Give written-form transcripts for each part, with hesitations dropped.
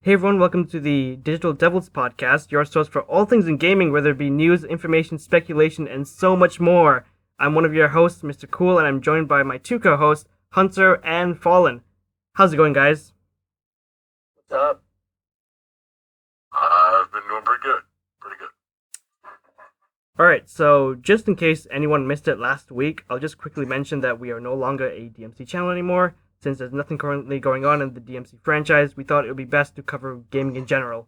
Hey everyone, welcome to the Digital Devils podcast, your source for all things in gaming, whether it be news, information, speculation, and so much more. I'm one of your hosts, Mr. Cool, and I'm joined by my two co-hosts, Hunter and Fallen. How's it going, guys? What's up? I've been doing pretty good. Pretty good. Alright, so just in case anyone missed it last week, I'll just quickly mention that we are no longer a DMC channel anymore. Since there's nothing currently going on in the DMC franchise, we thought it would be best to cover gaming in general.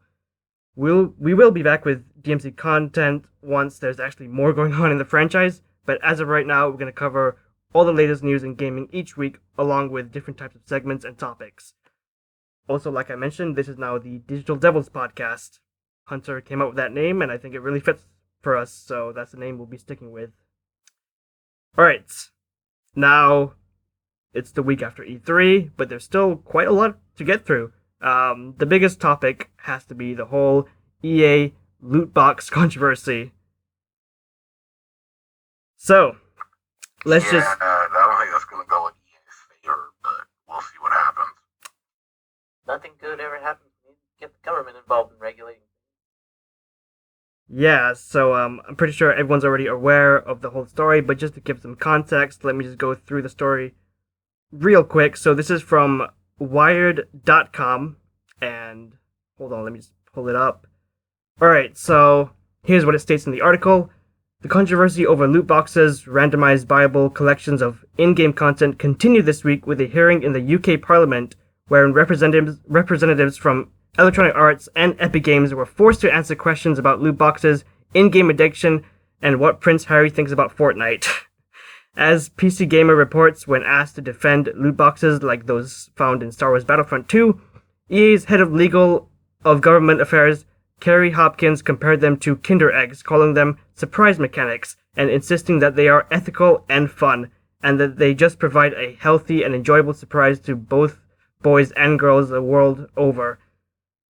We will be back with DMC content once there's actually more going on in the franchise, but as of right now, we're going to cover all the latest news in gaming each week, along with different types of segments and topics. Also, like I mentioned, this is now the Digital Devils podcast. Hunter came up with that name, and I think it really fits for us, so that's the name we'll be sticking with. Alright, now it's the week after E3, but there's still quite a lot to get through. The biggest topic has to be the whole EA loot box controversy. So, let's I don't think that's going to go in EA's favor, but we'll see what happens. Nothing good ever happens when you get the government involved in regulating. Yeah, so I'm pretty sure everyone's already aware of the whole story, but just to give some context, let me just go through the story real quick. So this is from Wired.com, and hold on, let me just pull it up. Alright, so here's what it states in the article. The controversy over loot boxes, randomized buyable collections of in-game content continued this week with a hearing in the UK Parliament, wherein representatives from Electronic Arts and Epic Games were forced to answer questions about loot boxes, in-game addiction, and what Prince Harry thinks about Fortnite. As PC Gamer reports, when asked to defend loot boxes like those found in Star Wars Battlefront 2, EA's head of legal of government affairs, Kerry Hopkins, compared them to Kinder Eggs, calling them surprise mechanics, and insisting that they are ethical and fun, and that they just provide a healthy and enjoyable surprise to both boys and girls the world over.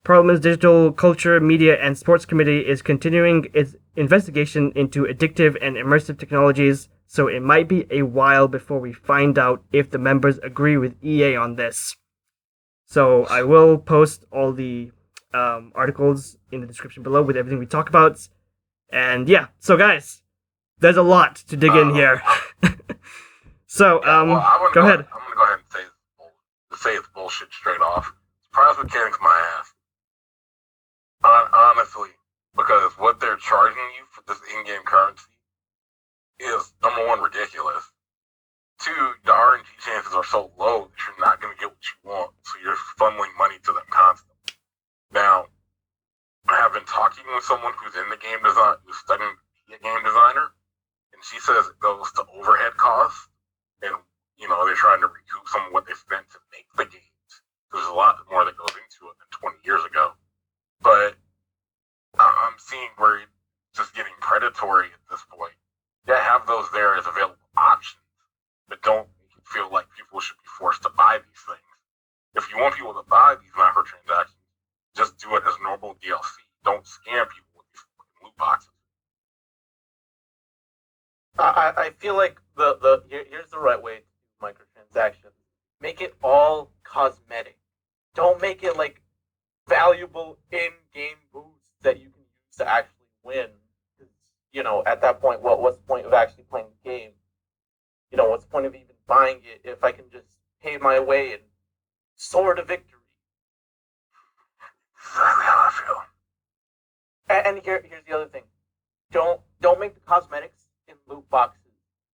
Parliament's Digital Culture, Media and Sports Committee is continuing its investigation into addictive and immersive technologies, so it might be a while before we find out if the members agree with EA on this. So I will post all the articles in the description below with everything we talk about. And yeah, so guys, there's a lot to dig in here. So, go ahead. I'm going to go ahead and say it's bullshit straight off. Surprise mechanics my ass. Honestly, because what they're charging you for this in-game currency is, number one, ridiculous. Two, the RNG chances are so low that you're not going to get what you want, so you're funneling money to them constantly. Now, I have been talking with someone who's in the game design, who's studying to be a game designer, and she says it goes to overhead costs, and, they're trying to recoup some of what they spent to make the games. There's a lot more that goes into it than 20 years ago. But I'm seeing where it's just getting predatory at this point. Yeah, have those there as available options, but don't make it feel like people should be forced to buy these things. If you want people to buy these microtransactions, just do it as normal DLC. Don't scam people with these loot boxes. I feel like here's the right way to do microtransactions. Make it all cosmetic. Don't make it like valuable in-game boosts that you can use to actually win. At that point, what's the point of actually playing the game? What's the point of even buying it if I can just pay my way and soar to victory? Exactly how I feel. And here's the other thing. Don't make the cosmetics in loot boxes.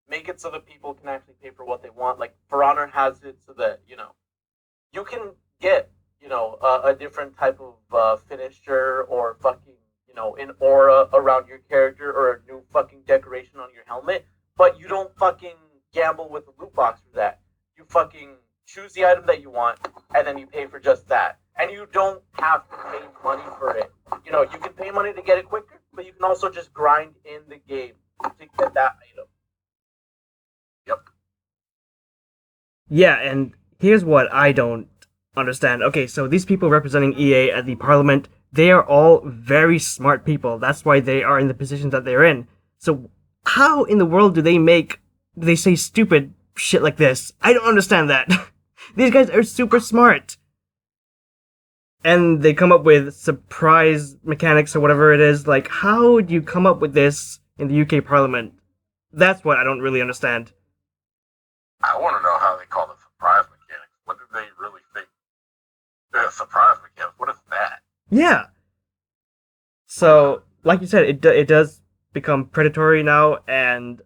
Make it so that people can actually pay for what they want. Like For Honor has it so that, you can get, a different type of finisher or fucking, an aura around your character or a new fucking decoration on your helmet, but you don't fucking gamble with the loot box for that. You fucking choose the item that you want, and then you pay for just that. And you don't have to pay money for it. You can pay money to get it quicker, but you can also just grind in the game to get that item. Yep. Yeah, and here's what I don't understand. Okay, so these people representing EA at the Parliament, they are all very smart people. That's why they are in the position that they're in. So how in the world do they say stupid shit like this? I don't understand that. These guys are super smart. and they come up with surprise mechanics or whatever it is. Like, how do you come up with this in the UK Parliament? That's what I don't really understand. I want to know how they call it surprise mechanics. What did they really think? Surprise mechanics. What is that? Yeah. So, like you said, it does become predatory now, and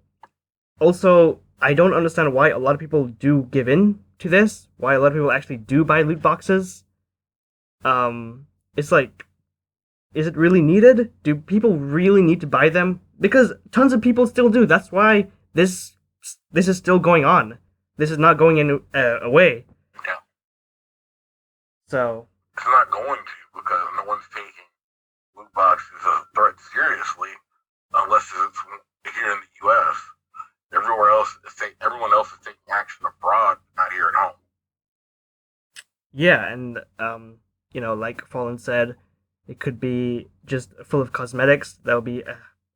also I don't understand why a lot of people do give in to this. Why a lot of people actually do buy loot boxes. It's like, is it really needed? Do people really need to buy them? Because tons of people still do. That's why this is still going on. This is not going in away. Yeah. So it's not going to, because no one's taking loot boxes as a threat seriously, unless it's here in the U.S. Everyone else is taking action abroad, not here at home. yeah, and like Fallen said, it could be just full of cosmetics. That would be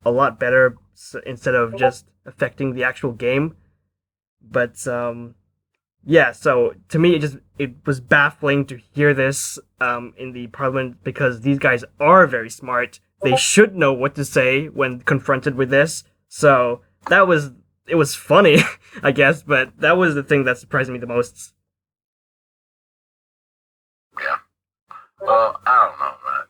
a lot better instead of just affecting the actual game. But yeah, so to me, it was baffling to hear this in the parliament, because these guys are very smart. They should know what to say when confronted with this. So it was funny, I guess, but that was the thing that surprised me the most. Yeah. Well, I don't know, man.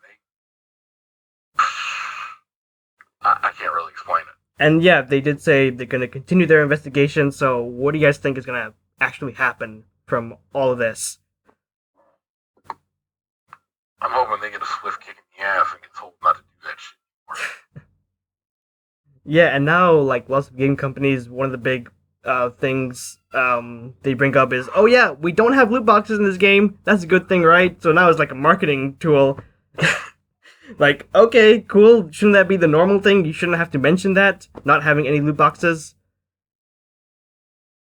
I can't really explain it. And yeah, they did say they're going to continue their investigation. So what do you guys think is going to actually happen from all of this? I'm hoping they get a swift kick in the ass and get told not to do that shit. Yeah, and now, like, lots of game companies, one of the big things they bring up is, oh yeah, we don't have loot boxes in this game. That's a good thing, right? So now it's like a marketing tool. Like, okay, cool. Shouldn't that be the normal thing? You shouldn't have to mention that, not having any loot boxes.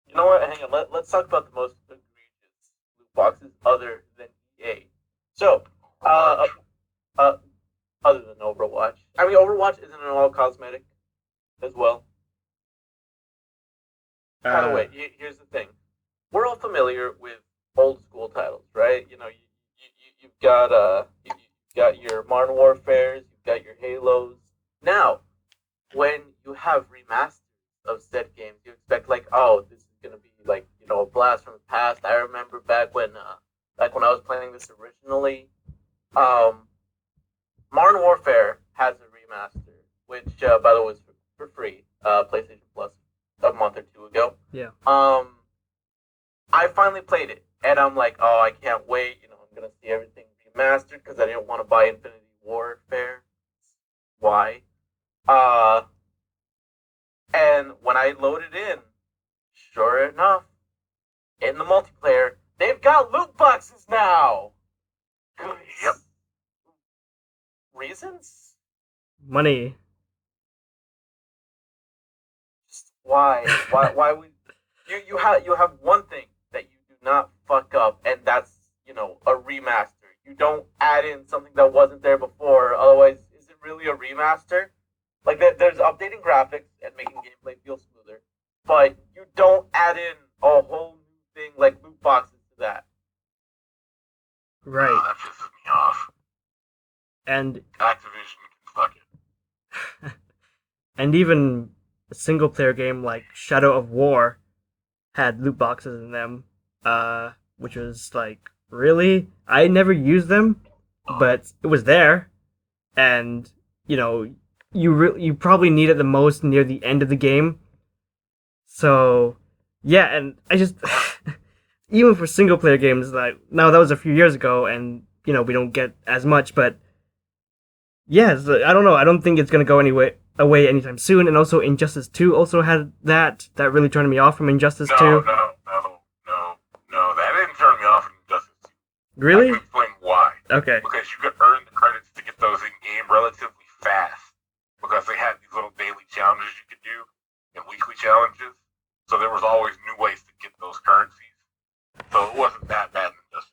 You know what? Hang on. Let's talk about the most egregious loot boxes other than EA. So, other than Overwatch. I mean, Overwatch isn't an all cosmetic as well. By the way, here's the thing. We're all familiar with old school titles, right? You know, you've got your Modern Warfares, you've got your Halos. Now, when you have remasters of said games, you expect like, oh, this is gonna be like, a blast from the past. I remember back when I was playing this originally. Modern Warfare has a remaster, which by the way was for free, PlayStation Plus, a month or two ago. Yeah. I finally played it, and I'm like, oh, I can't wait. I'm gonna see everything remastered because I didn't want to buy Infinity Warfare. Why? And when I loaded in, sure enough, in the multiplayer, they've got loot boxes now. Yep. Reasons? Money. Just why? Why would you have one thing that you do not fuck up, and that's a remaster. You don't add in something that wasn't there before. Otherwise, is it really a remaster? Like there's updating graphics and making gameplay feel smoother, but you don't add in a whole new thing like loot boxes to that. Right. Oh, that pisses me off. And Activision can fuck it. and even a single player game like Shadow of War had loot boxes in them, which was like, really? I never used them, but it was there, and you probably need it the most near the end of the game. So yeah, and I just even for single player games, like, now that was a few years ago, and we don't get as much, but yeah, I don't know. I don't think it's gonna go away anytime soon. And also, Injustice 2 also had that. That really turned me off from Injustice 2. No. That didn't turn me off from Injustice 2. Really? I can explain why. Okay. Because you could earn the credits to get those in game relatively fast. Because they had these little daily challenges you could do and weekly challenges. So there was always new ways to get those currencies. So it wasn't that bad in Injustice.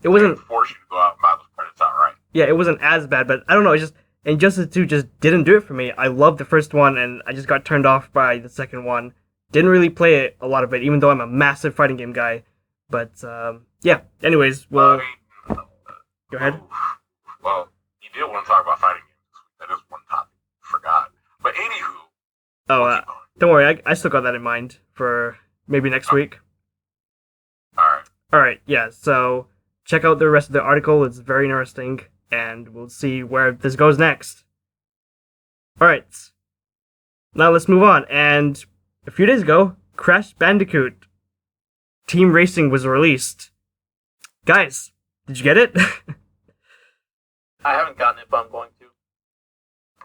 It wasn't force you to go out and buy those credits outright. Yeah, it wasn't as bad, but I don't know. It just Injustice 2 just didn't do it for me. I loved the first one, and I just got turned off by the second one. Didn't really play a lot of it, even though I'm a massive fighting game guy. But yeah. Anyways, well, I mean, Go ahead. Well, you did want to talk about fighting games this week. That is one topic I forgot. But anywho, Oh, we'll keep going. don't worry. I still got that in mind for maybe next week. Alright. All right. Yeah. So check out the rest of the article. It's very interesting, and we'll see where this goes next. All right. Now let's move on. And a few days ago, Crash Bandicoot Team Racing was released. Guys, did you get it? I haven't gotten it, but I'm going to.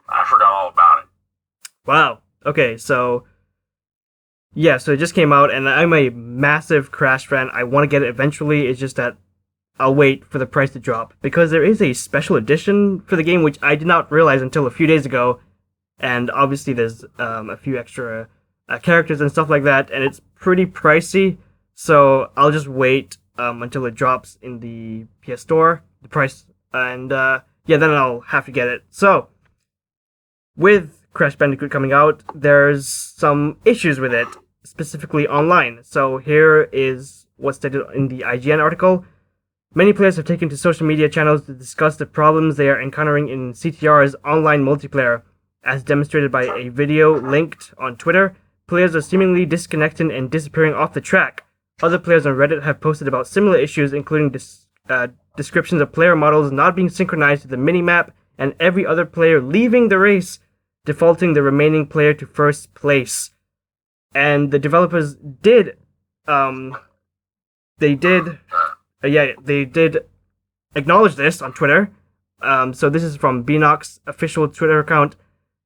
I forgot all about it. Wow. Okay, so yeah, so it just came out, and I'm a massive Crash fan. I want to get it eventually. It's just that I'll wait for the price to drop because there is a special edition for the game, which I did not realize until a few days ago. And obviously, there's a few extra characters and stuff like that, and it's pretty pricey. So I'll just wait until it drops in the PS Store, the price, and yeah, then I'll have to get it. So with Crash Bandicoot coming out, there's some issues with it, specifically online. So here is what's stated in the IGN article. Many players have taken to social media channels to discuss the problems they are encountering in CTR's online multiplayer. As demonstrated by a video linked on Twitter, players are seemingly disconnecting and disappearing off the track. Other players on Reddit have posted about similar issues, including descriptions of player models not being synchronized to the minimap and every other player leaving the race, defaulting the remaining player to first place. And the developers did, they did acknowledge this on Twitter. So this is from Beanock's official Twitter account.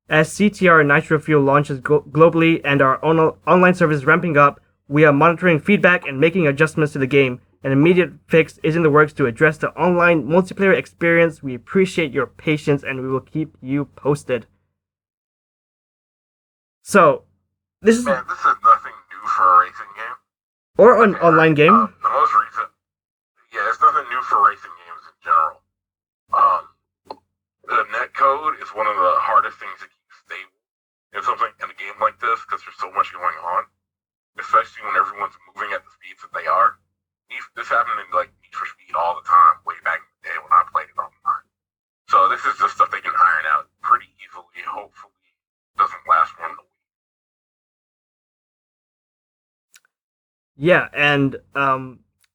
As CTR Nitro Fuel launches globally and our online service ramping up, we are monitoring feedback and making adjustments to the game. An immediate fix is in the works to address the online multiplayer experience. We appreciate your patience and we will keep you posted. So, this is... Man, this is nothing new for a racing game. Or an online game. The most recent... Yeah, it's nothing new for racing games in general. The netcode is one of the hardest things to keep stable in something in a game like this because there's so much going on, especially when everyone's moving at the speeds that they are. This happened in like Need for Speed all the time, way back in the day when I played it online. So this is just stuff they can iron out pretty easily. Hopefully, it doesn't last more than a week. Yeah, and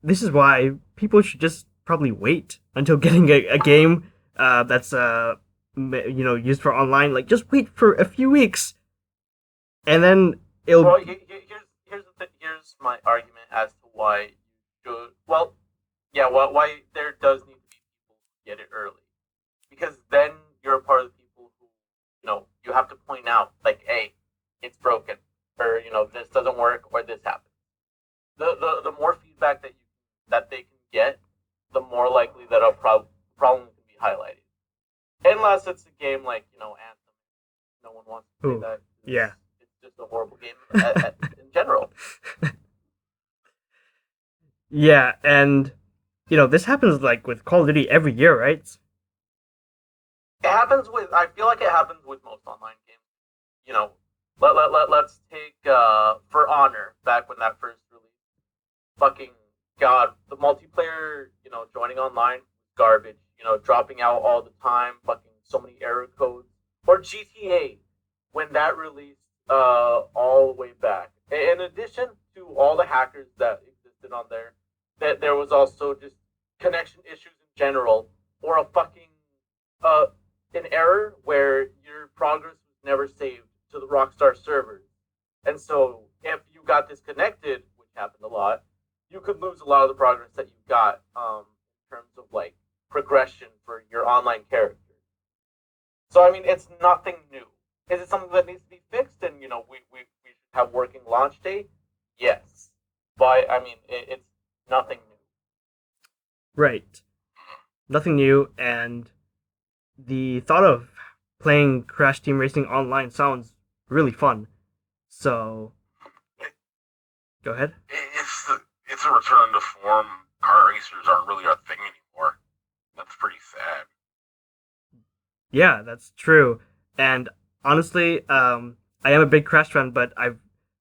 this is why people should just probably wait until getting a game that's used for online. Like, just wait for a few weeks, and then it'll. Well, here's my argument as to why you should. Well, yeah, why there does need to be people who get it early, because then you're a part of the people who you have to point out like, hey, it's broken, or this doesn't work, or this happened. The more feedback that they can get, the more likely that a problem can be highlighted. Unless it's a game like Anthem, no one wants to play that. Yeah, it's just a horrible game in general. Yeah, and this happens like with Call of Duty every year, right? It happens with. I feel like it happens with most online games. Let's take For Honor back when that first released. Fucking God, the multiplayer, joining online, garbage. Dropping out all the time, fucking so many error codes. Or GTA, when that released all the way back. In addition to all the hackers that existed on there, that there was also just connection issues in general, or a fucking an error where your progress was never saved to the Rockstar servers. And so if you got disconnected, which happened a lot, you could lose a lot of the progress that you got in terms of like progression for your online character. So I mean, it's nothing new. Is it something that needs to be fixed? And we should have working launch date. Yes, but I mean, it's nothing new. Right, nothing new, and the thought of playing Crash Team Racing online sounds really fun. So, go ahead. It's a return to form. Car racers aren't really a thing anymore. That's pretty sad. Yeah, that's true. And honestly, I am a big Crash fan, but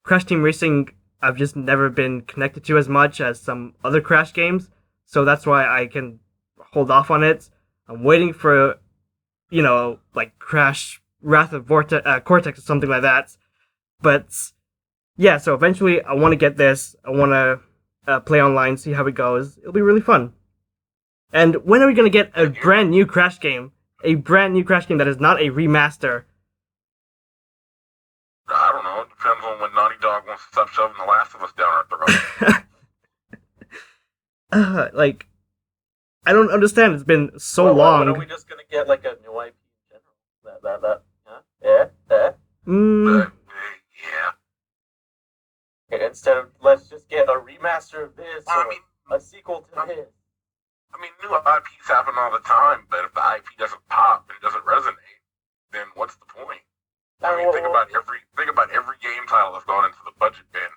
Crash Team Racing I've just never been connected to as much as some other Crash games. So that's why I can hold off on it. I'm waiting for, like Crash Wrath of Cortex or something like that. But yeah, so eventually I want to get this. I want to play online, see how it goes. It'll be really fun. And when are we going to get a brand new Crash game? A brand new Crash game that is not a remaster. I don't know. It depends on when Naughty Dog wants to stop shoving The Last of Us down our throat. Like, I don't understand. It's been so long. When are we just gonna get like a new IP in general? Yeah. Yeah. Okay, instead of let's just get a remaster of this or a sequel to this. I mean, new IPs happen all the time, but if the IP doesn't pop and doesn't resonate, then what's the point? I mean, think about every game title that's gone into the budget bin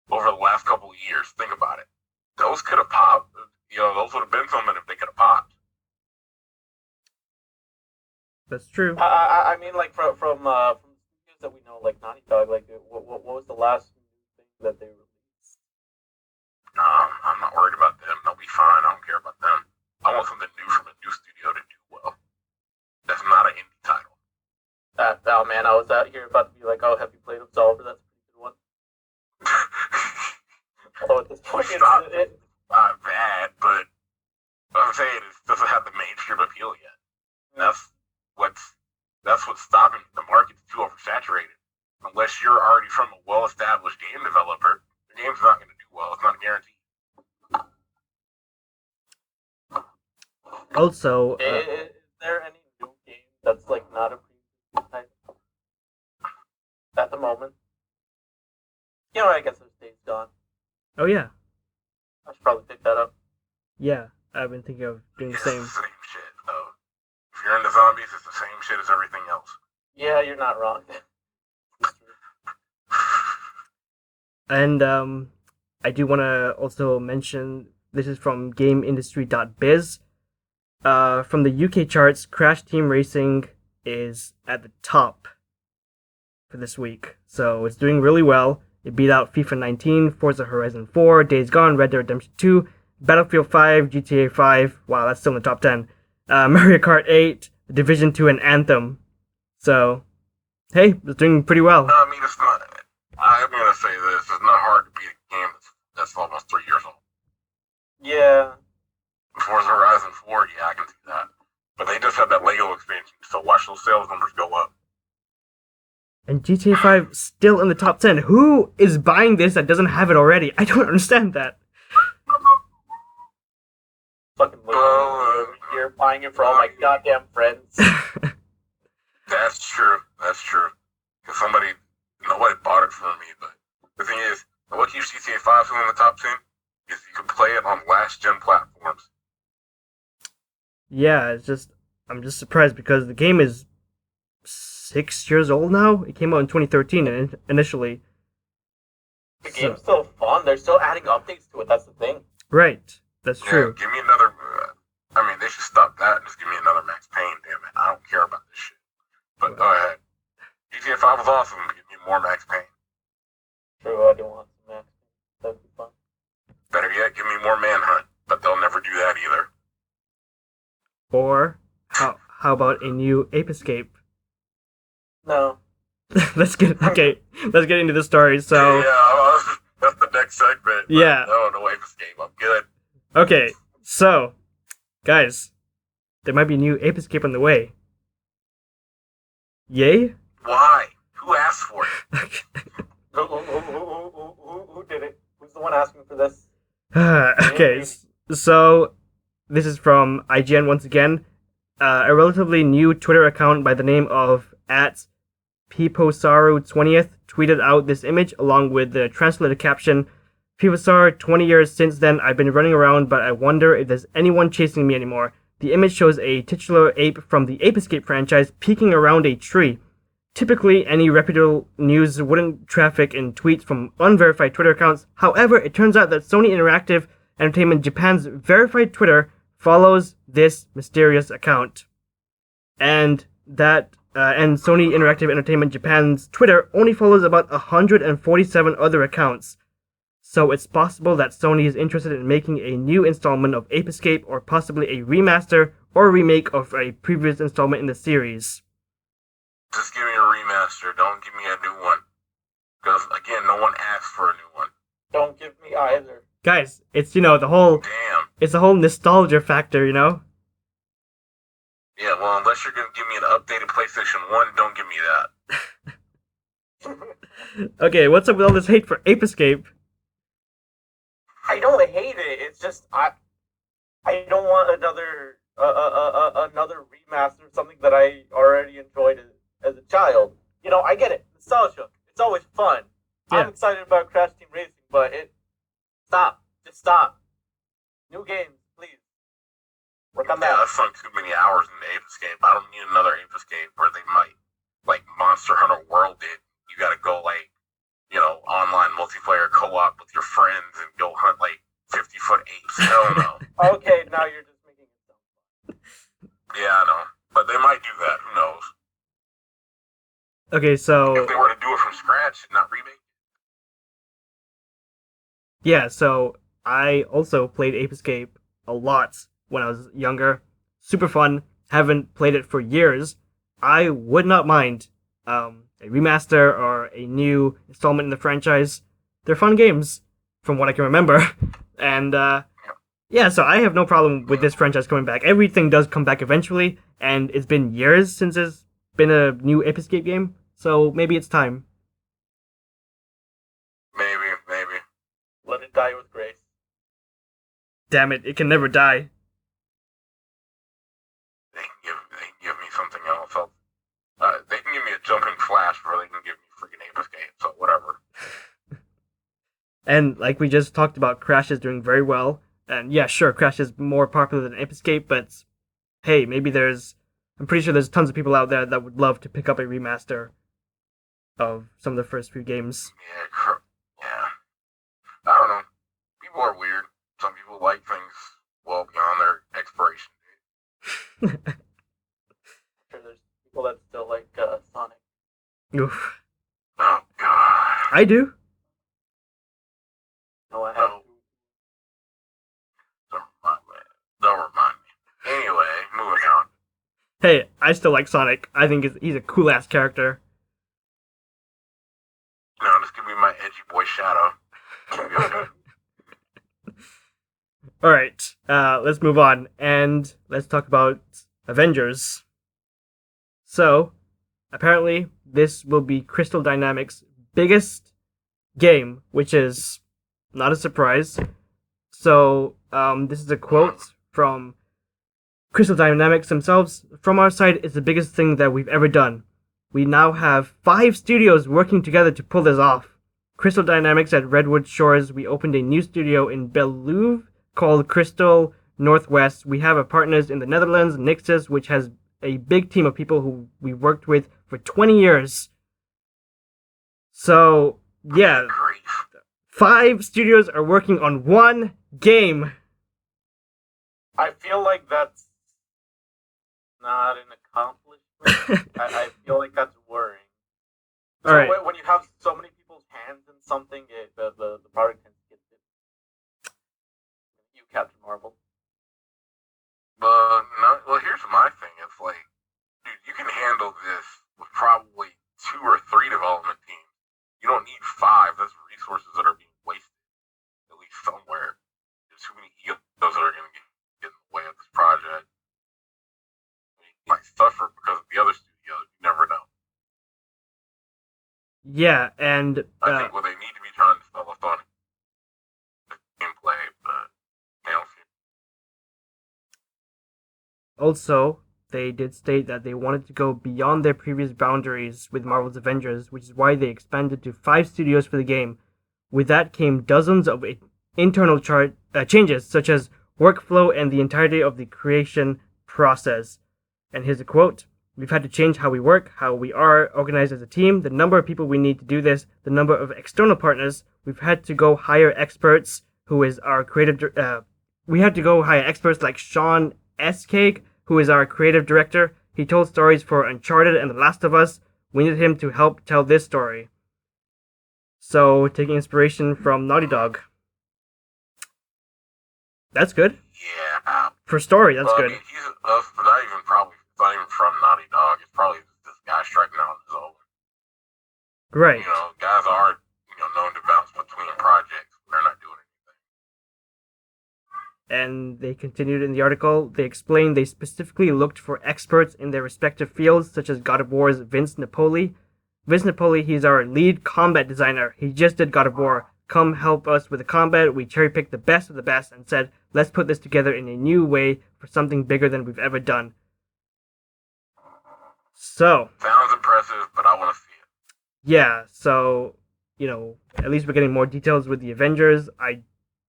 over the last couple of years. Think about it. Those could have popped. Those would have been something if they could have popped. That's true. I mean, like from studios that we know, like Naughty Dog. Like, what was the last thing that they released? I'm not worried about them. They'll be fine. I don't care about them. I want something new from a new studio to do well. That's not an indie title. Oh man, I was out here about to be like, oh, have you played Absolver? That's a pretty good one. Although at this point, it's not bad, but what I'm saying is, it doesn't have the mainstream appeal yet. That's what's stopping the market's too oversaturated. Unless you're already from a well-established game developer, the game's not going to do well. It's not a guarantee. Also, is there any new game that's like not a previous title at the moment? I guess there's Days Gone. Oh yeah. I should probably pick that up. Yeah, I've been thinking of doing the same. It's the same shit, though. If you're into zombies, it's the same shit as everything else. Yeah, you're not wrong. And I do want to also mention, this is from GameIndustry.biz. From the UK charts, Crash Team Racing is at the top for this week. So it's doing really well. It beat out FIFA 19, Forza Horizon 4, Days Gone, Red Dead Redemption 2, Battlefield 5, GTA 5. Wow, that's still in the top 10. Mario Kart 8, The Division 2, and Anthem. So, hey, it's doing pretty well. I mean, it's not. I'm going to say this. It's not hard to beat a game that's almost 3 years old. Yeah. Forza Horizon 4, yeah, I can see that. But they just had that Lego expansion, so watch those sales numbers go up. And GTA 5 still in the top 10. Who is buying this that doesn't have it already? I don't understand that. Fucking you're buying it for all my goddamn friends. That's true. Because nobody bought it for me. But the thing is, what keeps GTA 5 still in the top 10 is you can play it on last-gen platforms. Yeah, I'm just surprised because the game is 6 years old now. It came out in 2013 initially. The game's still fun. They're still adding updates to it. That's the thing. Right. That's true. Give me another. They should stop that and just give me another Max Payne. Damn it, I don't care about this shit. But go ahead. GTA 5 was awesome. Give me more Max Payne. True, I do want some Max Payne. That'd be fun. Better yet, give me more Manhunt. But they'll never do that either. Or how about a new Ape Escape? No. Let's get into the story. So yeah, that's the next segment. Yeah. No Ape Escape. I'm good. Okay, so guys, there might be a new Ape Escape on the way. Yay? Why? Who asked for it? Who did it? Who's the one asking for this? Okay, so this is from IGN once again. A relatively new Twitter account by the name of @Piposaru20th tweeted out this image along with the translated caption, "Pivasar, 20 years since then I've been running around, but I wonder if there's anyone chasing me anymore." The image shows a titular ape from the Ape Escape franchise peeking around a tree. Typically, any reputable news wouldn't traffic in tweets from unverified Twitter accounts. However, it turns out that Sony Interactive Entertainment Japan's verified Twitter follows this mysterious account. And Sony Interactive Entertainment Japan's Twitter only follows about 147 other accounts. So it's possible that Sony is interested in making a new installment of Ape Escape or possibly a remaster or remake of a previous installment in the series. Just give me a remaster. Don't give me a new one. Because, again, no one asked for a new one. Don't give me either. Guys, it's, the whole... Damn. It's the whole nostalgia factor, Yeah, well, unless you're going to give me an updated PlayStation 1, don't give me that. Okay, what's up with all this hate for Ape Escape? I don't hate it. It's just I don't want another remaster of something that I already enjoyed as a child. I get it. Nostalgia. It's always fun. Yeah. I'm excited about Crash Team Racing, but stop. Just stop. New games, please. Work on Yeah, that. I sunk too many hours into Ape Escape. I don't need another Ape Escape where they might, like Monster Hunter World did. You gotta go, online multiplayer co-op with your friends and go hunt, 50-foot apes. Hell no. Okay, now you're just making it sound fun. Yeah, I know. But they might do that. Who knows? Okay, so... If they were to do it from scratch and not remake. Yeah, so I also played Ape Escape a lot when I was younger. Super fun. Haven't played it for years. I would not mind a remaster or a new installment in the franchise. They're fun games, from what I can remember. And, yeah, so I have no problem with this franchise coming back. Everything does come back eventually, and it's been years since there's been a new Ape Escape game, so maybe it's time. Maybe. Let it die with grace. Damn it can never die. They can give me something else. They can give me a jumping flash, or they can give me freaking Ape Escape, so whatever. And like we just talked about, Crash is doing very well. And yeah, sure, Crash is more popular than Ape Escape, but hey, maybe I'm pretty sure there's tons of people out there that would love to pick up a remaster of some of the first few games. Yeah. I don't know. People are weird. Some people like things well beyond their expiration date. I'm sure there's people that still like Sonic. Oof. Oh, God. I do. No, I have. Don't remind me. Anyway, moving on. Hey, I still like Sonic. I think he's a cool ass character. No, this could be my edgy boy Shadow. Alright, let's move on, and let's talk about Avengers. So, apparently, this will be Crystal Dynamics' biggest game, which is not a surprise. So, this is a quote from Crystal Dynamics themselves. From our side, it's the biggest thing that we've ever done. We now have 5 studios working together to pull this off. Crystal Dynamics at Redwood Shores, we opened a new studio in Belouve called Crystal Northwest. We have our partners in the Netherlands, Nixus, which has a big team of people who we worked with for 20 years. So, yeah, 5 studios are working on one game. I feel like that's not an accomplishment. I feel like that's worrying. So Alright. when you have so many people's hands in something, the product tends to get you, Captain Marvel. But, no, well, here's my thing. It's like, dude, you can handle this with probably 2 or 3 development teams. You don't need 5. That's resources that are being wasted, at least somewhere. There's too many egos that are going to get in the way of this project. You might suffer because of the other studios. You never know. Yeah, and I think what they need to be trying to sell us on is gameplay, but they don't see it. also, they did state that they wanted to go beyond their previous boundaries with Marvel's Avengers, which is why they expanded to 5 studios for the game. With that came dozens of internal changes, such as workflow and the entirety of the creation process. And here's a quote. We've had to change how we work, how we are organized as a team, the number of people we need to do this, the number of external partners. We've had to go hire experts, who is our creative... we had to go hire experts like Sean Eskeg, who is our creative director. He told stories for Uncharted and The Last of Us. We needed him to help tell this story. So, taking inspiration from Naughty Dog. That's good. Yeah. For story, that's Well, I good. mean, he's not even probably it's not even from Naughty Dog. It's probably just this guy striking out on his own. Right. You know, guys are known to bounce between projects. They're not doing anything. And they continued in the article. They explained they specifically looked for experts in their respective fields, such as God of War's Vince Napoli. Vince Napoli, he's our lead combat designer. He just did God of War. Come help us with the combat. We cherry picked the best of the best and said, let's put this together in a new way for something bigger than we've ever done. So. Sounds impressive, but I want to see it. Yeah, so, at least we're getting more details with the Avengers. I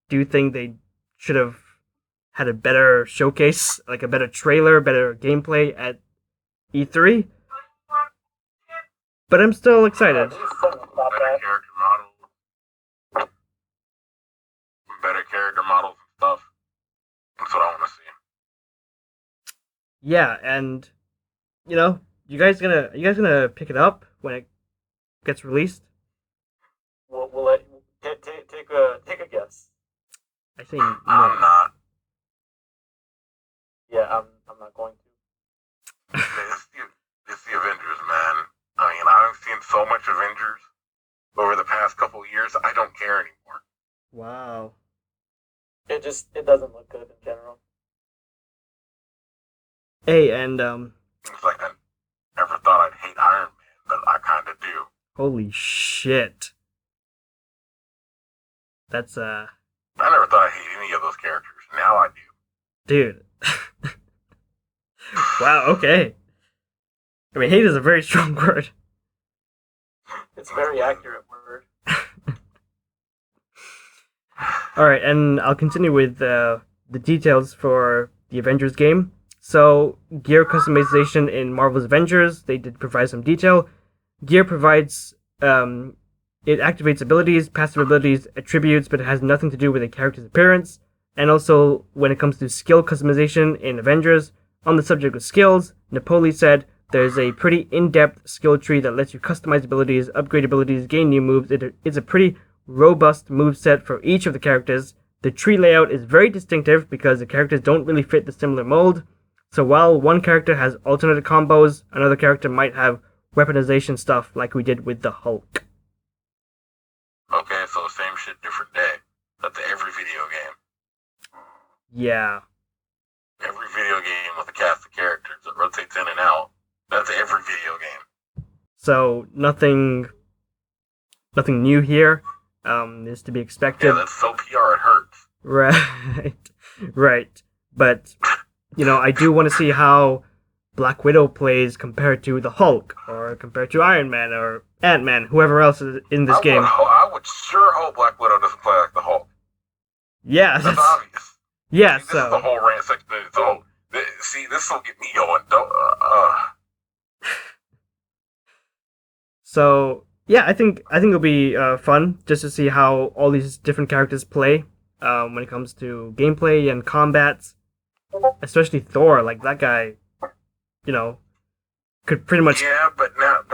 do think they should have had a better showcase, like a better trailer, better gameplay at E3. But I'm still excited. Better character models and stuff. That's what I want to see. Yeah, and you guys gonna pick it up when it gets released? We'll let take a guess. I think no. I'm not. Yeah, I'm not going to. It's the Avengers, man. I mean, I've seen so much Avengers over the past couple of years. I don't care anymore. Wow. It doesn't look good in general. Hey, and It's like I never thought I'd hate Iron Man, but I kind of do. holy shit. That's I never thought I'd hate any of those characters. Now I do. dude. Wow, okay. I mean, hate is a very strong word. It's a very accurate word. Alright, and I'll continue with the details for the Avengers game. So, gear customization in Marvel's Avengers, they did provide some detail. Gear provides, it activates abilities, passive abilities, attributes, but it has nothing to do with a character's appearance. And also, when it comes to skill customization in Avengers, on the subject of skills, Napoli said, there's a pretty in-depth skill tree that lets you customize abilities, upgrade abilities, gain new moves. It's a pretty robust moveset for each of the characters. The tree layout is very distinctive because the characters don't really fit the similar mold. So while one character has alternate combos, another character might have weaponization stuff like we did with the Hulk. Okay, so same shit, different day. That's every video game. Yeah. Every video game with a cast of characters that rotates in and out. That's every video game. So nothing new here. Is to be expected. Yeah, that's so PR it hurts. Right. But I do want to see how Black Widow plays compared to the Hulk, or compared to Iron Man, or Ant-Man, whoever else is in this game. I would sure hope Black Widow doesn't play like the Hulk. Yeah, that's obvious. Yeah, see, this is the whole rant section in its own. See, this will get me going. So yeah, I think it'll be fun just to see how all these different characters play when it comes to gameplay and combats. Especially Thor, like that guy, could pretty much. Yeah, but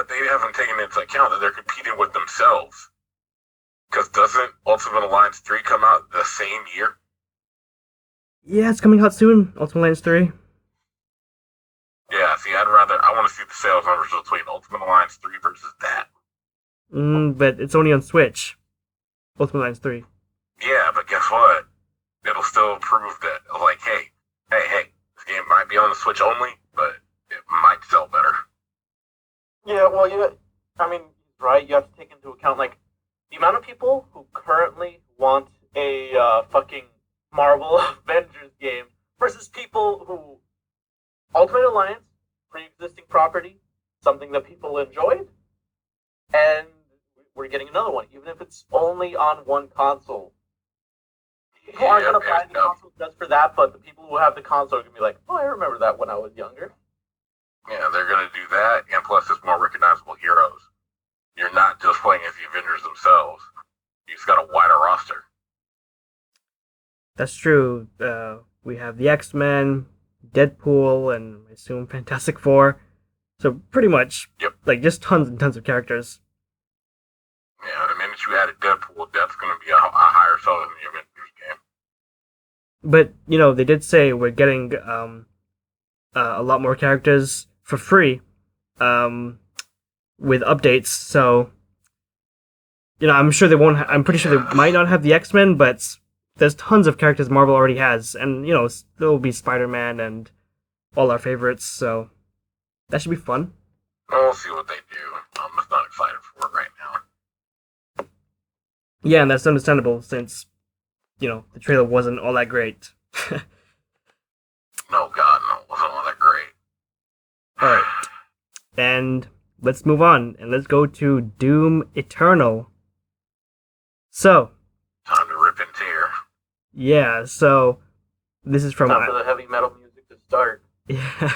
they haven't taken into account that they're competing with themselves. Because doesn't Ultimate Alliance 3 come out the same year? Yeah, it's coming out soon. Ultimate Alliance 3. Yeah, see, I want to see the sales numbers between Ultimate Alliance 3 versus that. But it's only on Switch. Ultimate Alliance 3. Yeah, but guess what? It'll still prove that, like, hey, this game might be on the Switch only, but it might sell better. Yeah, well, I mean, right, you have to take into account, like, the amount of people who currently want a fucking Marvel Avengers game versus people who Ultimate Alliance, pre-existing property, something that people enjoyed, and we're getting another one, even if it's only on one console. People aren't going to buy the console just for that, but the people who have the console are going to be like, oh, I remember that when I was younger. Yeah, they're going to do that, and plus it's more recognizable heroes. You're not just playing as the Avengers themselves. You just got a wider roster. That's true. We have the X-Men, Deadpool, and I assume Fantastic Four. So pretty much, Yep. like, just tons and tons of characters. Yeah, the minute you added Deadpool, that's going to be a higher sell than the Avengers game. But they did say we're getting a lot more characters for free with updates. So I'm sure they won't. I'm pretty sure they might not have the X-Men, but there's tons of characters Marvel already has, and there'll be Spider-Man and all our favorites. So that should be fun. We'll see what they do. I'm just not excited for it right now. Yeah, and that's understandable since the trailer wasn't all that great. No, God, no, it wasn't all that great. All right, and let's move on and let's go to Doom Eternal. So, time to rip and tear. Yeah, so this is from time for the heavy metal music to start. Yeah.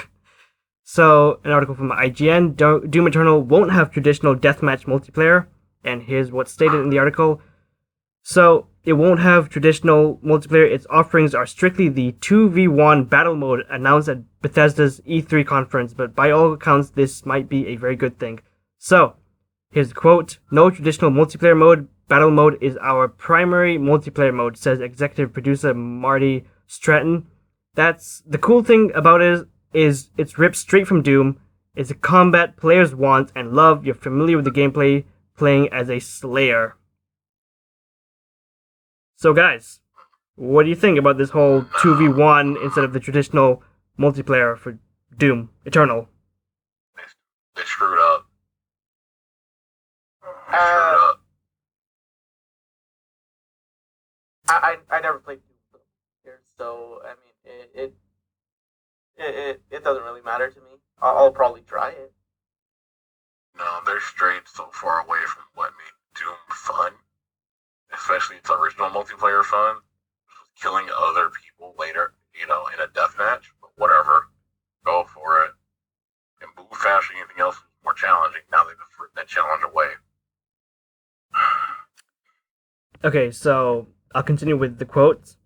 So, an article from IGN, Doom Eternal won't have traditional deathmatch multiplayer, and here's what's stated in the article. So, it won't have traditional multiplayer. Its offerings are strictly the 2v1 battle mode announced at Bethesda's E3 conference, but by all accounts, this might be a very good thing. So, here's the quote, "No traditional multiplayer mode. Battle mode is our primary multiplayer mode," says executive producer Marty Stratton. That's the cool thing about it is it's ripped straight from Doom. It's a combat players want and love. You're familiar with the gameplay, playing as a Slayer. So guys, what do you think about this whole 2v1 instead of the traditional multiplayer for Doom Eternal? They screwed up. They screwed up. I never played Doom here, so I mean it doesn't really matter to me. I'll probably try it. No, they're strayed so far away from what made Doom fun, especially its original multiplayer fun, which was killing other people later, in a deathmatch. But whatever, go for it. And move faster, anything else was more challenging. Now they just ripped that challenge away. Okay, so I'll continue with the quotes.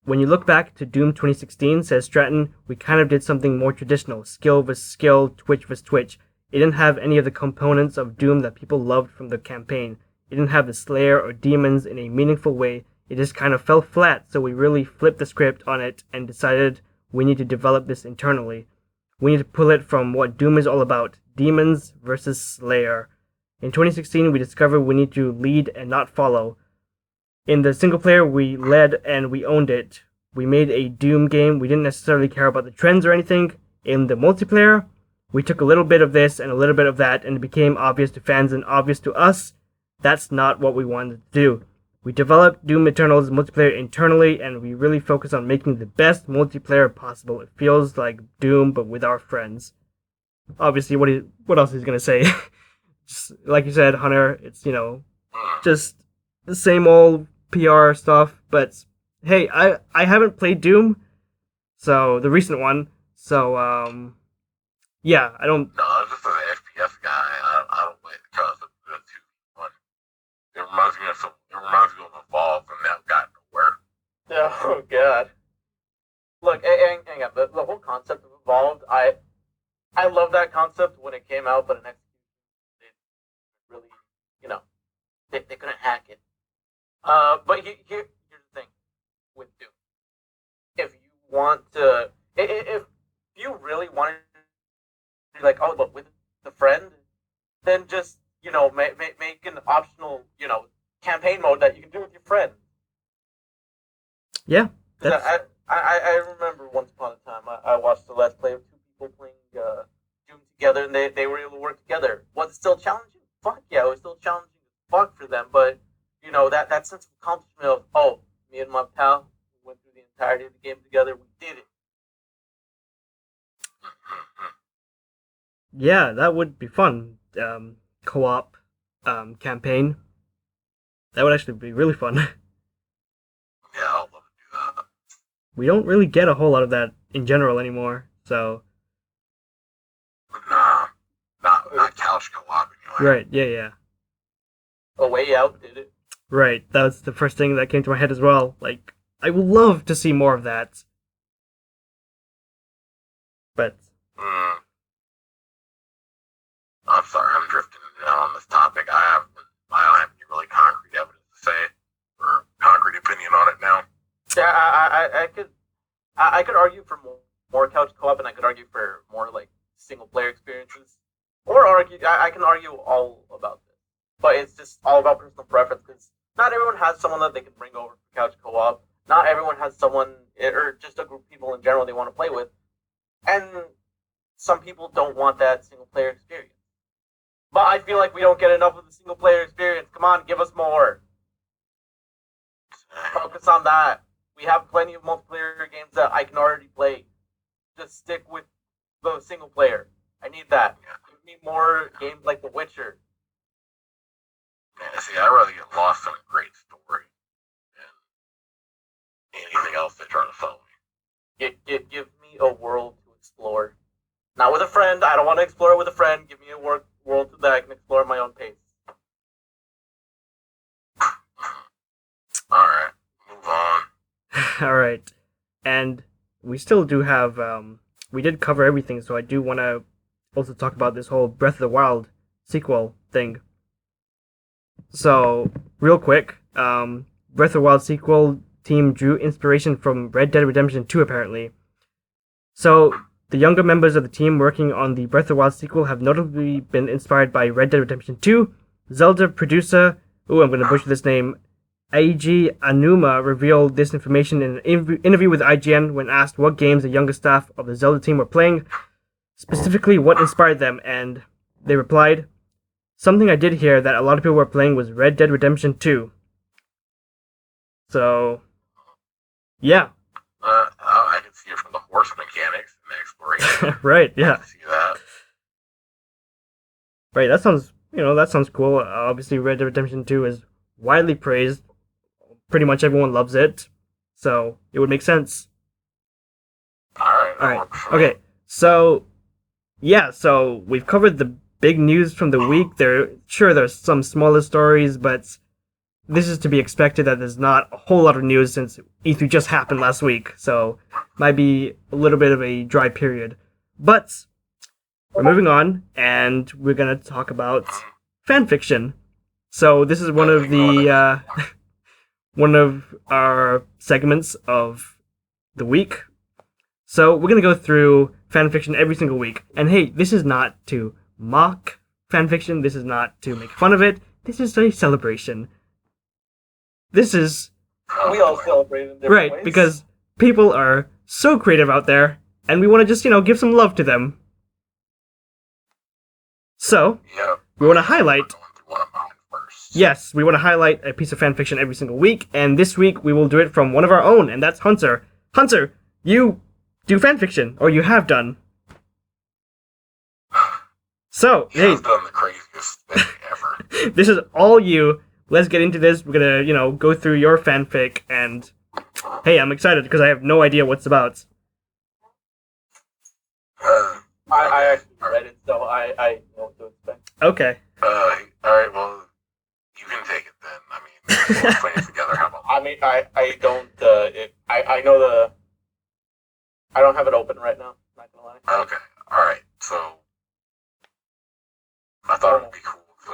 "When you look back to Doom 2016, says Stratton, we kind of did something more traditional, skill versus skill, Twitch versus Twitch. It didn't have any of the components of Doom that people loved from the campaign. It didn't have the Slayer or demons in a meaningful way. It just kind of fell flat, so we really flipped the script on it and decided we need to develop this internally. We need to pull it from what Doom is all about, demons versus Slayer. In 2016, we discovered we need to lead and not follow. In the single player, we led and we owned it. We made a Doom game. We didn't necessarily care about the trends or anything. In the multiplayer, we took a little bit of this and a little bit of that, and it became obvious to fans and obvious to us. That's not what we wanted to do. We developed Doom Eternal's multiplayer internally, and we really focus on making the best multiplayer possible. It feels like Doom, but with our friends." Obviously, what else is he gonna say? Just like you said, Hunter, it's just the same old PR stuff. But hey, I haven't played Doom, so the recent one. So yeah, I don't. No, I'm just an FPS guy. I don't play it because of the 2v1. It reminds me of Evolve, and that got nowhere. Oh god. Look, hang on. The whole concept of Evolved, I love that concept when it came out, but in execution, it really, they couldn't hack it. But here's the thing with Doom. If you want to, if you really wanted to be like, oh, look, with the friend, then just, make an optional, campaign mode that you can do with your friend. Yeah. I remember once upon a time, I watched the Let's Play of two people playing Doom together, and they were able to work together. Was it still challenging? Fuck yeah, it was still challenging as fuck for them, but, that sense of accomplishment of, oh, me and my pal went through the entirety of the game together, we did it. Yeah, that would be fun. Co-op campaign. That would actually be really fun. Yeah, I'll love to do that. We don't really get a whole lot of that in general anymore, so. Nah, not couch co-op anyway. Right, yeah. A Way Out did it. Right, that was the first thing that came to my head as well. Like, I would love to see more of that. But. I'm sorry, I'm drifting on this topic. I don't have any really concrete I could argue for more couch co-op, and I could argue for more like single player experiences, or argue I can argue all about this, but it's just all about personal preference because not everyone has someone that they can bring over for couch co-op. Not everyone has someone or just a group of people in general they want to play with, and some people don't want that single player experience. But I feel like we don't get enough of the single player experience. Come on, give us more. Focus on that. We have plenty of multiplayer games that I can already play. Just stick with the single player. I need that. Give me more games like The Witcher. Man, see, I'd rather get lost in a great story than anything else they try to sell me. Give me a world to explore. Not with a friend. I don't want to explore it with a friend. Give me a world that I can explore at my own pace. Alright, move on. All right, and we still do have. We did cover everything, so I do want to also talk about this whole Breath of the Wild sequel thing. So, real quick, Breath of the Wild sequel team drew inspiration from Red Dead Redemption 2, apparently. So, the younger members of the team working on the Breath of the Wild sequel have notably been inspired by Red Dead Redemption 2. Zelda producer, I'm going to butcher this name, Eiji Anuma revealed this information in an interview with IGN when asked what games the younger staff of the Zelda team were playing, specifically what inspired them, and they replied, "Something I did hear that a lot of people were playing was Red Dead Redemption 2. So, yeah. I can see it from the horse mechanics and the exploration. Right, I yeah. can see that. Right, that sounds cool. Obviously, Red Dead Redemption 2 is widely praised. Pretty much everyone loves it. So, it would make sense. Alright. Okay, so, yeah, so we've covered the big news from the week. There's some smaller stories, but this is to be expected that there's not a whole lot of news since E3 just happened last week, so might be a little bit of a dry period. But we're moving on, and we're gonna talk about fanfiction. So this is one of the one of our segments of the week. So we're gonna go through fanfiction every single week. And hey, this is not to mock fanfiction. This is not to make fun of it. This is a celebration. This is We all celebrate in different ways. right because people are so creative out there, and we want to just give some love to them. So we want to highlight. One of mine first. Yes, we want to highlight a piece of fanfiction every single week, and this week we will do it from one of our own, and that's Hunter. Hunter, you do fanfiction, or you have done. So, He hey, has done the craziest thing ever. this is all you. Let's get into this. We're gonna, go through your fanfic, and hey, I'm excited because I have no idea what's about. I actually read it, so I know what to expect. Okay. Alright, well, you can take it then. I mean, we're playing together. How about I mean, I don't, I know I don't have it open right now, not gonna lie. Okay, alright, so I thought it would be cool to,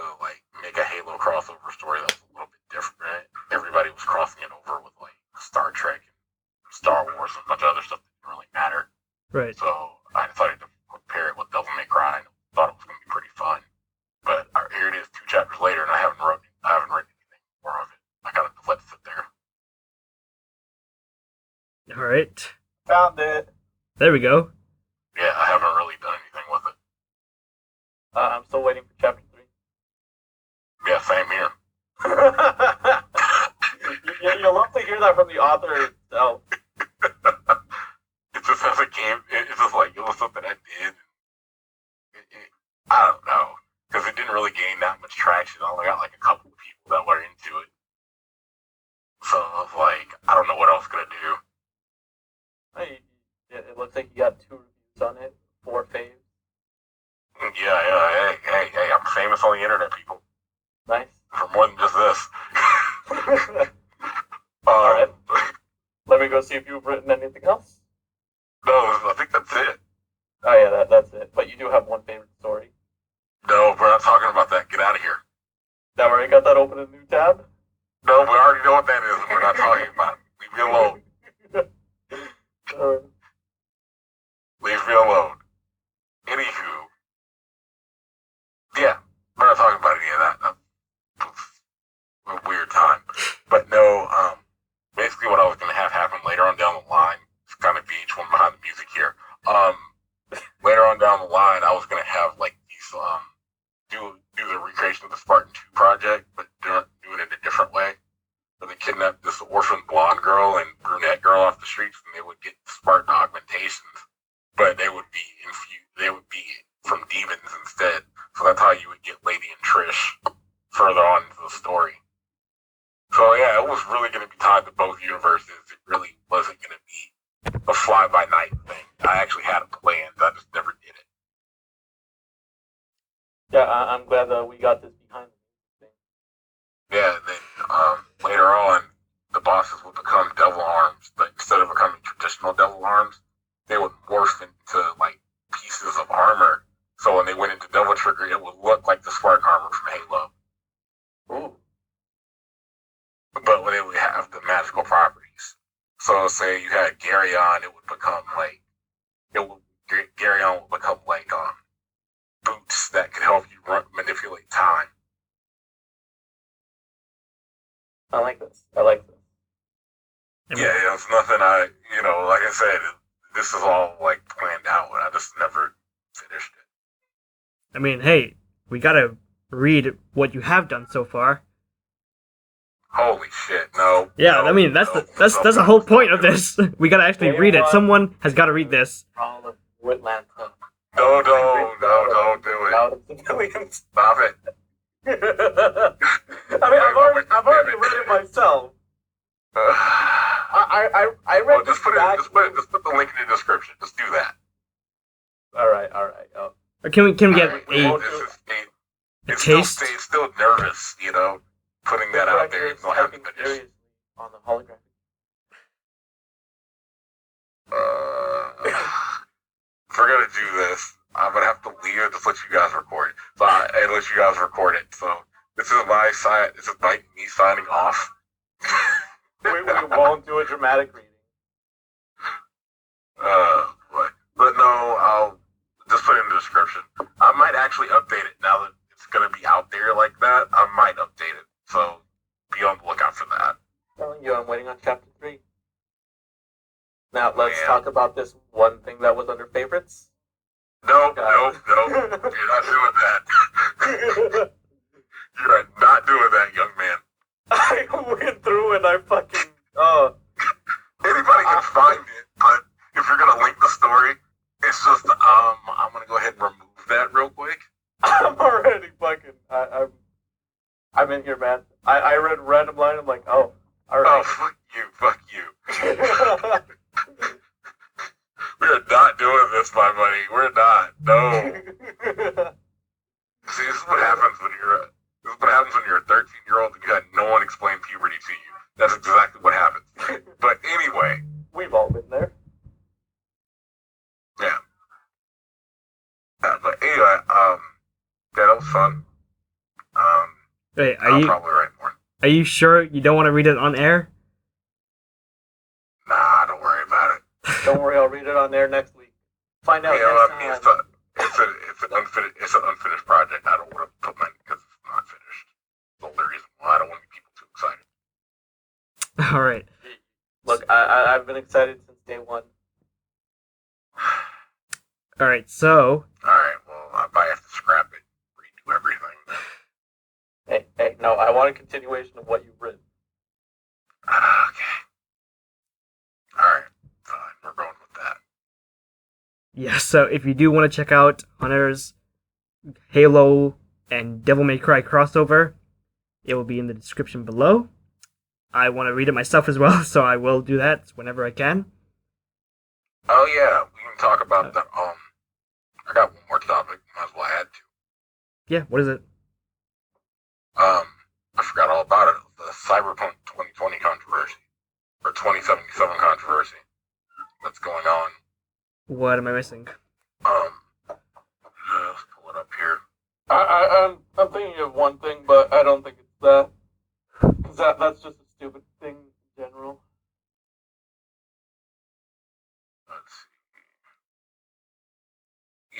make a Halo crossover story that was a little bit different. Everybody was crossing it over with, Star Trek and Star Wars and a bunch of other stuff that didn't really matter. Right. So I decided to pair it with Devil May Cry and thought it was going to be pretty fun. But here it is 2 chapters later, and I haven't written anything more of it. I kind of let it sit there. All right. Found it. There we go. Yeah, I haven't really done anything with it. I'm still waiting for chapter 3. Yeah, same here. You'll love to hear that from the author itself. It's just as a game, it's just it was something I did. I don't know, because it didn't really gain that much traction. I only got a couple of people that were into it. So I was I don't know what else gonna do. Hey, it looks like you got 2 reviews on it, 4 faves. Yeah, hey, I'm famous on the internet, people. Nice. For more than just this. Alright. Let me go see if you've written anything else. No, I think that's it. Oh yeah, that's it. But you do have one favorite story. No, we're not talking about that. Get out of here. Now already got that open in a new tab? No, we already know what that is. We're not talking about it. Leave me alone. on down the line, I was gonna have like these do the recreation of the Spartan 2 project, but doing it a different way. So they kidnapped this orphan blonde girl and brunette girl off the streets, and they would get Spartan augmentations, but they would be infused. They would be from demons instead. So that's how you would get Lady and Trish further on into the story. So yeah, it was really going to be tied to both universes. It really wasn't going to be a fly-by-night thing. I actually had a plan, but I just never did it. Yeah, I'm glad that we got this behind the thing. Yeah, then later on, the bosses would become devil arms, but instead of becoming traditional devil arms, they would morph into like pieces of armor. So when they went into Devil Trigger, it would look like the Spartan armor from Halo. Ooh. But they would have the magical properties. So say you had Garyon, it would become like Garyon would become like boots that could help you manipulate time. I like this. I like this. Yeah, it's nothing like I said, this is all like planned out, and I just never finished it. I mean, hey, we gotta read what you have done so far. Holy shit! No. Yeah, no, I mean that's the whole point of this. We gotta actually read it. Someone has got to read this. All of Woodland. No, don't do it. Stop it. I mean, I've already read it myself. I read Well, just put the link in the description. Just do that. All right. Can we get It's taste? It's still nervous, putting that out there. It's not having finished. On the holographic. If we're gonna do this, I'm gonna have to leave and just let you guys record it. So I let you guys record it. So this is my sign. This is me signing off. We won't do a dramatic reading. But no, I'll just put it in the description. I might actually update it now that it's gonna be out there like that. I might update it. So be on the lookout for that. Telling you, I'm waiting on chapter 3. Now let's talk about this one thing that was under favorites. Nope. You're not doing that. You are not doing that, young man. I went through and I fucking Anybody can find it, but if you're gonna link the story, it's just I'm gonna go ahead and remove that real quick. I'm already fucking I'm in here, man. I read random line. I'm like, oh, all right. Oh, fuck you. We are not doing this, my buddy. We're not. No. See, this is what happens when you're a 13-year-old and you had no one explain puberty to you. That's exactly what happens. But anyway, we've all been there. Yeah. But anyway, yeah, that was fun. Wait, I'll probably write more. Are you sure you don't want to read it on air? Nah, don't worry about it. Don't worry, I'll read it on air next week. Find out next time. It's an unfinished project. I don't want to put mine because it's not finished. The only reason why I don't want people too excited. All right. Look, I've been excited since day one. All right, so. All right, well, I might have to scrap it, redo everything. Hey, no, I want a continuation of what you've written. Okay. All right, fine, we're going with that. Yeah, so if you do want to check out Hunter's Halo and Devil May Cry crossover, it will be in the description below. I want to read it myself as well, so I will do that whenever I can. Oh yeah, we can talk about that. I got one more topic. Might as well add to. Yeah, what is it? I forgot all about it. The Cyberpunk 2020 controversy, or 2077 controversy that's going on. What am I missing? Let's pull it up here. I'm thinking of one thing, but I don't think it's that. Because that's just a stupid thing in general. Let's see.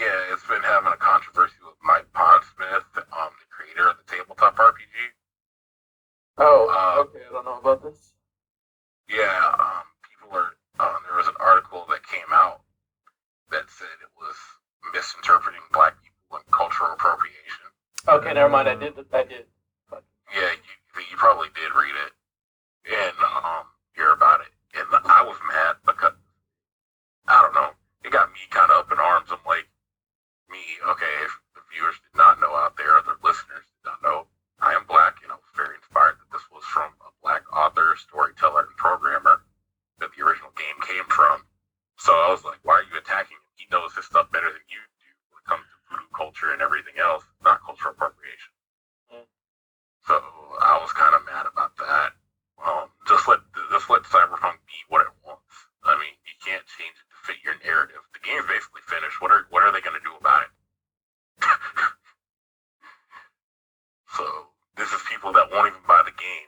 Yeah, it's been having a controversy with Mike Pondsmith, the creator of the tabletop RPG. Oh, okay, I don't know about this. Yeah, people are. There was an article that came out that said it was misinterpreting black people and cultural appropriation. Okay, never mind. I did. Yeah, you probably did read it and hear about it. And I was mad because, I don't know, it got me kind of up in arms. I'm like, okay, if the viewers did not know out there, or the listeners did not know, I am black, and I was very inspired that this was from a black author, storyteller, and programmer that the original game came from. So I was like, why are you attacking him? He knows his stuff better than you do when it comes to voodoo culture and everything else, not cultural appropriation. Mm. So I was kind of mad about that. Just let Cyberpunk be what it wants. I mean, you can't change it to fit your narrative. The game's basically finished. What are they going to do about it? So this is people that won't even buy the game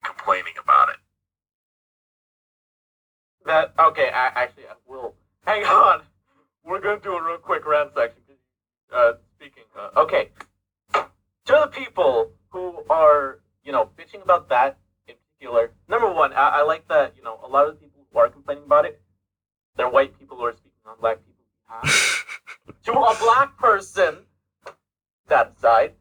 complaining about it. I will. Hang on. We're gonna do a real quick rant section. Speaking. Okay. To the people who are, bitching about that in particular. Number one, I like that. A lot of the people who are complaining about it, they're white people who are speaking on black people's behalf. To a black person, that aside,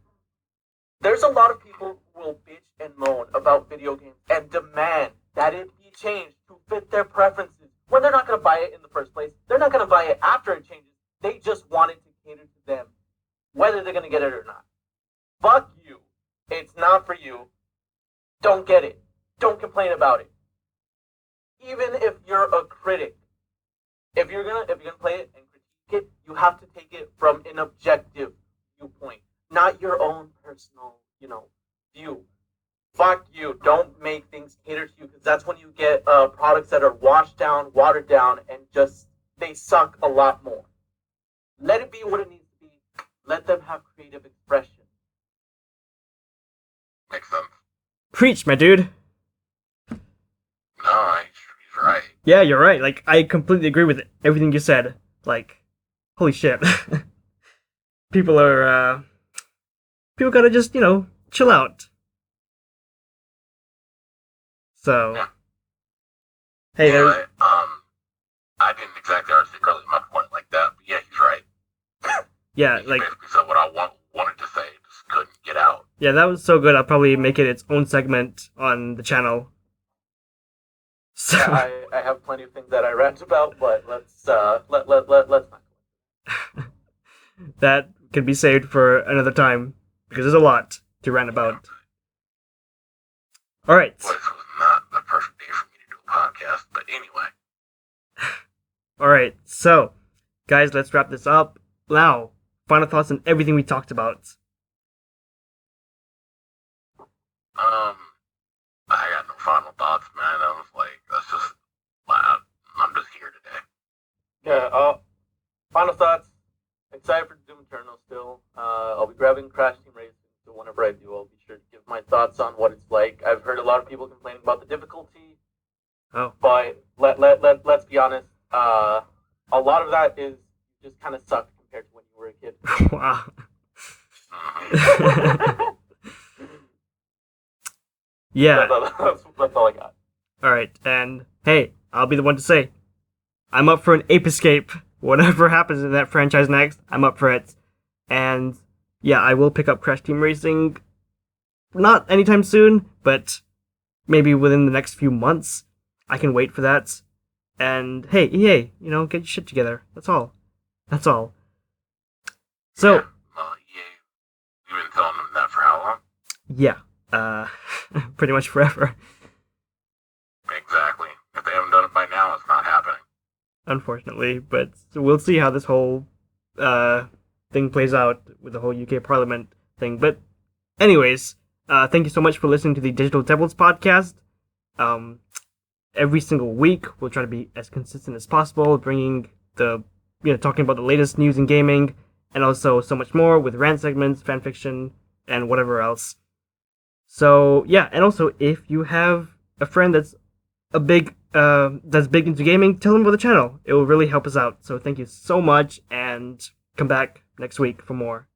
there's a lot of people who will bitch and moan about video games and demand that it be changed to fit their preferences when they're not going to buy it in the first place. They're not going to buy it after it changes. They just want it to cater to them, whether they're going to get it or not. Fuck you. It's not for you. Don't get it. Don't complain about it. Even if you're a critic, if you're gonna play it and critique it, you have to take it from an objective viewpoint, not your own personal, view. Fuck you. Don't make things cater to you, because that's when you get products that are washed down, watered down, and just, they suck a lot more. Let it be what it needs to be. Let them have creative expression. Makes sense. Preach, my dude. No, he's right. Yeah, you're right. Like, I completely agree with everything you said. Like, holy shit. People gotta just, chill out. So, Yeah. hey, Anyway, there's... I didn't exactly articulate my point like that, but yeah, he's right. Yeah, He like... basically said what I wanted to say, just couldn't get out. Yeah, that was so good. I'll probably make it its own segment on the channel. So... Yeah, I have plenty of things that I rant about, but let's not. That can be saved for another time, because there's a lot to rant about. Alright. Well, this was not the perfect day for me to do a podcast, but anyway. Alright, so, guys, let's wrap this up. Now, final thoughts on everything we talked about. I got no final thoughts, man. I was like, that's just, I'm just here today. Yeah, final thoughts. Excited for Doom Eternal still. I'll be grabbing Crash Team Racing, so whenever I do, I'll be sure to give my thoughts on what it's like. I've heard a lot of people complaining about the difficulty. Oh. But let's be honest. A lot of that is just kind of sucked compared to when you were a kid. Wow. Yeah. That's all I got. Alright, and hey, I'll be the one to say, I'm up for an Ape Escape. Whatever happens in that franchise next, I'm up for it. And yeah, I will pick up Crash Team Racing. Not anytime soon, but maybe within the next few months. I can wait for that. And hey, EA, get your shit together. That's all. That's all. So, Yeah, you've been telling them that for how long? yeah, pretty much forever. Exactly. If they haven't done it by now, it's not happening. Unfortunately, but we'll see how this whole thing plays out with the whole UK Parliament thing. But anyways, thank you so much for listening to the Digital Devils podcast. Every single week, we'll try to be as consistent as possible, bringing talking about the latest news in gaming, and also so much more with rant segments, fanfiction, and whatever else. So yeah, and also if you have a friend that's big into gaming, tell them about the channel. It will really help us out. So thank you so much, and come back next week for more.